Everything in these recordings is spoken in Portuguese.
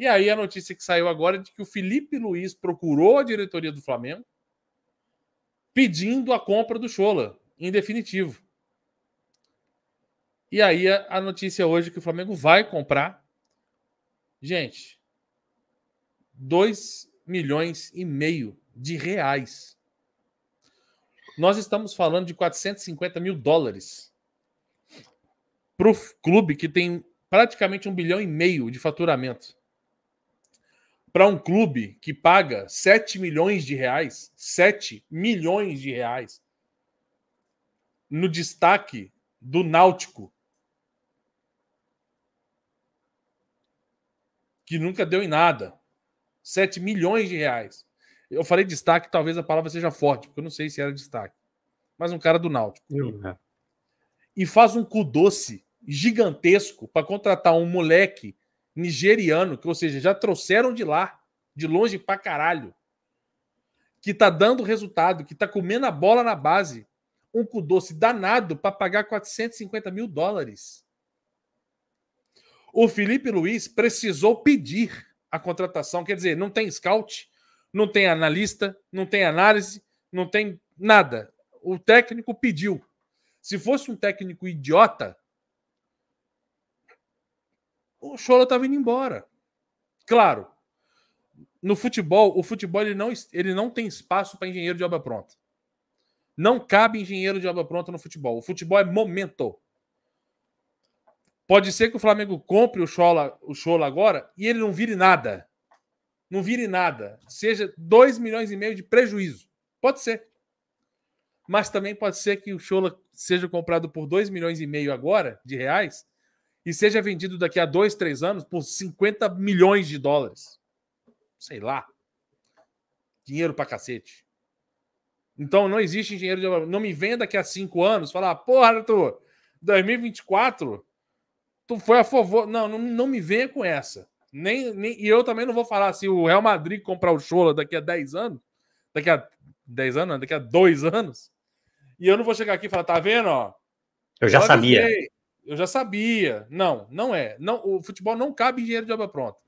E aí a notícia que saiu agora é de que o Felipe Luiz procurou a diretoria do Flamengo pedindo a compra do Schola, em definitivo. E aí a notícia hoje é que o Flamengo vai comprar, gente, 2,5 milhões de reais. Nós estamos falando de 450 mil dólares para o clube que tem praticamente 1,5 bilhão de faturamento. Para um clube que paga 7 milhões de reais, 7 milhões de reais, no destaque do Náutico, que nunca deu em nada. 7 milhões de reais. Eu falei destaque, talvez a palavra seja forte, porque eu não sei se era destaque. Mas um cara do Náutico. E faz um cu doce gigantesco para contratar um moleque nigeriano, que, ou seja, já trouxeram de lá, de longe pra caralho, que tá dando resultado, que tá comendo a bola na base. Um cu doce danado para pagar 450 mil dólares. O Felipe Luiz precisou pedir a contratação, quer dizer, não tem scout, não tem analista, não tem análise, não tem nada. O técnico pediu. Se fosse um técnico idiota, o Schola estava indo embora. Claro, no futebol, o futebol ele não tem espaço para engenheiro de obra pronta. Não cabe engenheiro de obra pronta no futebol. O futebol é momento. Pode ser que o Flamengo compre o Schola agora e ele não vire nada. Não vire nada. Seja 2,5 milhões de prejuízo. Pode ser. Mas também pode ser que o Schola seja comprado por 2,5 milhões agora de reais e seja vendido daqui a 2, 3 anos por 50 milhões de dólares. Sei lá. Dinheiro pra cacete. Então não existe engenheiro de obra. Não me venha daqui a 5 anos falar, porra, Arthur, 2024 tu foi a favor. Não me venha com essa. E eu também não vou falar se o Real Madrid comprar o Schola daqui a 10 anos, daqui a 10 anos, daqui a 2 anos, e eu não vou chegar aqui e falar, tá vendo, ó? Eu já sabia. Eu já sabia. Não é. Não, o futebol não cabe engenheiro de obra pronta.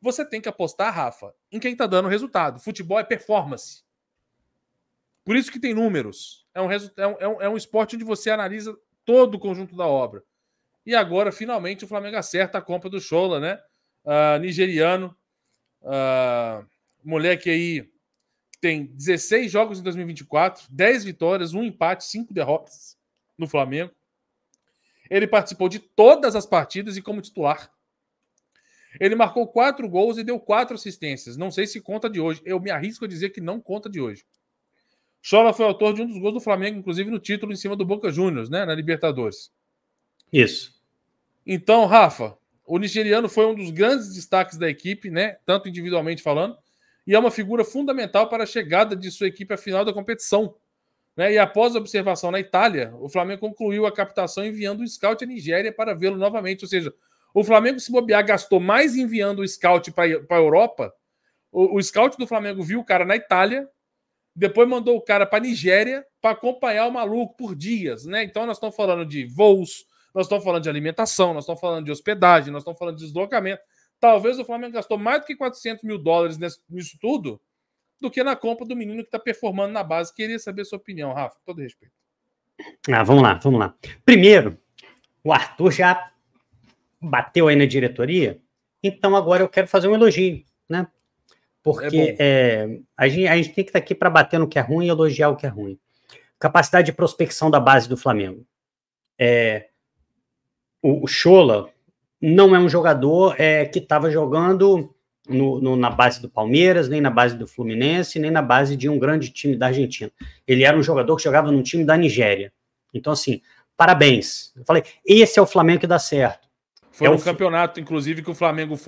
Você tem que apostar, Rafa, em quem tá dando resultado. Futebol é performance. Por isso que tem números. É um esporte onde você analisa todo o conjunto da obra. E agora, finalmente, o Flamengo acerta a compra do Schola, né? Nigeriano. Moleque aí tem 16 jogos em 2024, 10 vitórias, 1 empate, 5 derrotas no Flamengo. Ele participou de todas as partidas e como titular. Ele marcou 4 gols e deu 4 assistências. Não sei se conta de hoje. Eu me arrisco a dizer que não conta de hoje. Schola foi autor de um dos gols do Flamengo, inclusive no título em cima do Boca Juniors, né? Na Libertadores. Isso. Então, Rafa, o nigeriano foi um dos grandes destaques da equipe, né? Tanto individualmente falando, e é uma figura fundamental para a chegada de sua equipe à final da competição. Né? E após a observação na Itália, o Flamengo concluiu a captação enviando um scout à Nigéria para vê-lo novamente. Ou seja, o Flamengo, se bobear, gastou mais enviando o scout para a Europa. O scout do Flamengo viu o cara na Itália, depois mandou o cara para a Nigéria para acompanhar o maluco por dias. Né? Então nós estamos falando de voos, nós estamos falando de alimentação, nós estamos falando de hospedagem, nós estamos falando de deslocamento. Talvez o Flamengo gastou mais do que 400 mil dólares nisso tudo do que na compra do menino que está performando na base. Queria saber a sua opinião, Rafa, com todo respeito. Vamos lá. Primeiro, o Arthur já bateu aí na diretoria, então agora eu quero fazer um elogio, né? Porque a gente tem que estar aqui para bater no que é ruim e elogiar o que é ruim. Capacidade de prospecção da base do Flamengo. O Schola não é um jogador que estava jogando na base do Palmeiras, nem na base do Fluminense, nem na base de um grande time da Argentina. Ele era um jogador que jogava num time da Nigéria. Então, assim, parabéns. Eu falei, esse é o Flamengo que dá certo. Foi um campeonato, inclusive, que o Flamengo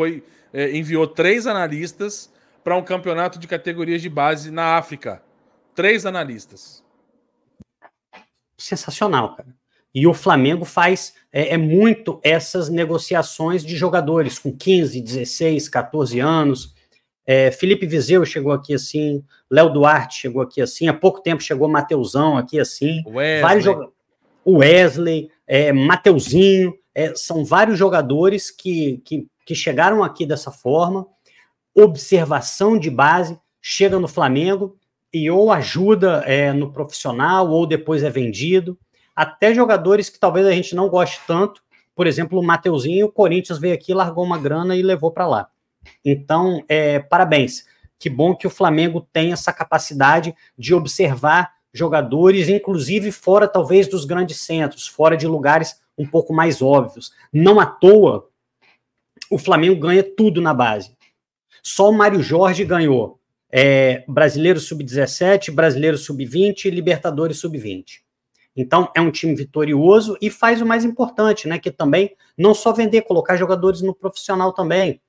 enviou 3 analistas para um campeonato de categorias de base na África. 3 analistas. Sensacional, cara. E o Flamengo faz muito essas negociações de jogadores com 15, 16, 14 anos. Felipe Viseu chegou aqui assim, Léo Duarte chegou aqui assim, há pouco tempo chegou Mateuzão aqui assim. O Wesley, Mateuzinho. são vários jogadores que chegaram aqui dessa forma, observação de base, chega no Flamengo e ou ajuda no profissional, ou depois é vendido. Até jogadores que talvez a gente não goste tanto, por exemplo, o Mateuzinho, o Corinthians veio aqui, largou uma grana e levou para lá. Então, parabéns. Que bom que o Flamengo tem essa capacidade de observar jogadores, inclusive fora, talvez, dos grandes centros, fora de lugares um pouco mais óbvios. Não à toa, o Flamengo ganha tudo na base. Só o Mário Jorge ganhou Brasileiro Sub-17, Brasileiro Sub-20 e Libertadores Sub-20. Então, é um time vitorioso e faz o mais importante, né? Que também, não só vender, colocar jogadores no profissional também.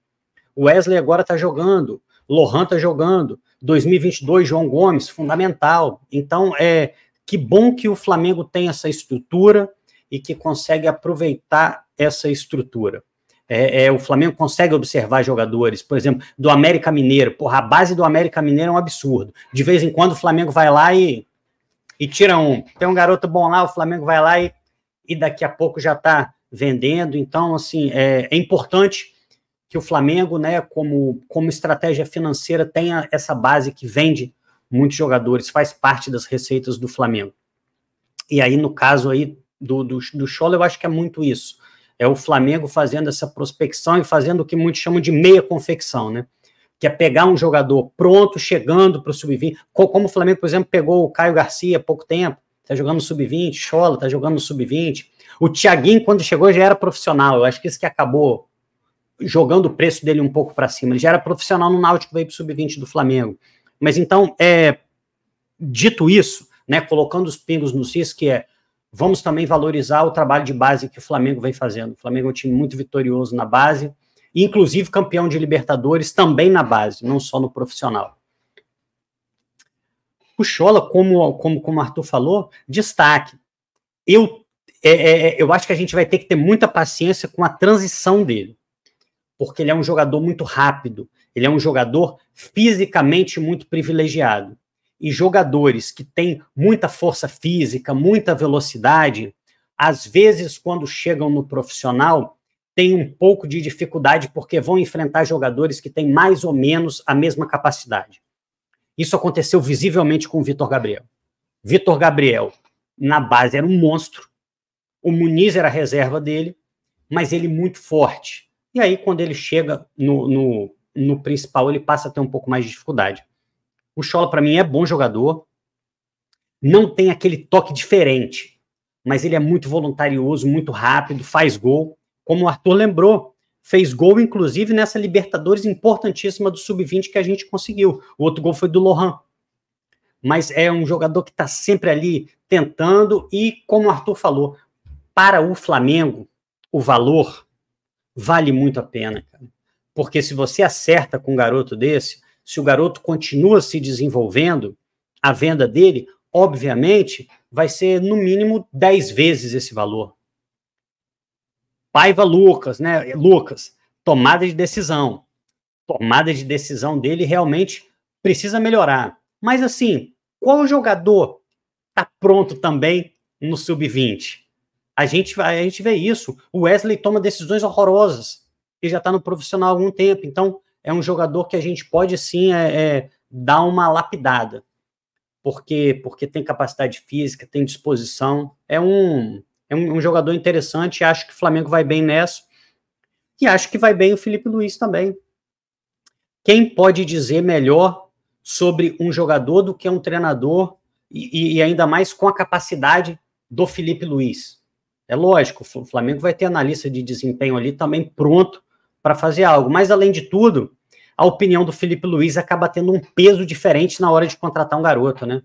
O Wesley agora está jogando, Lohan está jogando, 2022, João Gomes, fundamental. Então, que bom que o Flamengo tem essa estrutura e que consegue aproveitar essa estrutura. O Flamengo consegue observar jogadores, por exemplo, do América Mineiro. Porra, a base do América Mineiro é um absurdo. De vez em quando o Flamengo vai lá e tira um. Tem um garoto bom lá, o Flamengo vai lá e daqui a pouco já está vendendo. Então, assim, é importante que o Flamengo, né, como estratégia financeira, tenha essa base que vende muitos jogadores, faz parte das receitas do Flamengo. E aí, no caso aí do Scholler, eu acho que é muito isso. É o Flamengo fazendo essa prospecção e fazendo o que muitos chamam de meia confecção, né? Que é pegar um jogador pronto, chegando para o Sub-20, como o Flamengo, por exemplo, pegou o Caio Garcia há pouco tempo, está jogando no Sub-20, Scholler está jogando no Sub-20. O Thiaguinho, quando chegou, já era profissional. Eu acho que isso que acabou jogando o preço dele um pouco para cima. Ele já era profissional no Náutico, veio para o Sub-20 do Flamengo. Mas então, dito isso, né, colocando os pingos nos is, que vamos também valorizar o trabalho de base que o Flamengo vem fazendo. O Flamengo é um time muito vitorioso na base, inclusive campeão de Libertadores também na base, não só no profissional. O Scholler, como o Arthur falou, destaque. Eu acho que a gente vai ter que ter muita paciência com a transição dele, porque ele é um jogador muito rápido, ele é um jogador fisicamente muito privilegiado. E jogadores que têm muita força física, muita velocidade, às vezes, quando chegam no profissional, têm um pouco de dificuldade, porque vão enfrentar jogadores que têm mais ou menos a mesma capacidade. Isso aconteceu visivelmente com o Vitor Gabriel. Vitor Gabriel, na base, era um monstro, o Muniz era a reserva dele, mas ele muito forte. E aí, quando ele chega no principal, ele passa a ter um pouco mais de dificuldade. O Scholler, para mim, é bom jogador, não tem aquele toque diferente, mas ele é muito voluntarioso, muito rápido, faz gol. Como o Arthur lembrou, fez gol, inclusive, nessa Libertadores importantíssima do Sub-20 que a gente conseguiu. O outro gol foi do Lohan. Mas é um jogador que está sempre ali tentando e, como o Arthur falou, para o Flamengo, o valor vale muito a pena, cara. Porque se você acerta com um garoto desse, se o garoto continua se desenvolvendo, a venda dele, obviamente, vai ser no mínimo 10 vezes esse valor. Paiva Lucas, né? Lucas, tomada de decisão. Tomada de decisão dele realmente precisa melhorar. Mas assim, qual jogador está pronto também no Sub-20? A gente vê isso. O Wesley toma decisões horrorosas e já está no profissional há algum tempo. Então, é um jogador que a gente pode, sim, dar uma lapidada. Porque tem capacidade física, tem disposição. É um jogador interessante. Acho que o Flamengo vai bem nessa. E acho que vai bem o Felipe Luiz também. Quem pode dizer melhor sobre um jogador do que um treinador e ainda mais com a capacidade do Felipe Luiz? É lógico, o Flamengo vai ter analista de desempenho ali também pronto para fazer algo. Mas, além de tudo, a opinião do Felipe Luiz acaba tendo um peso diferente na hora de contratar um garoto, né?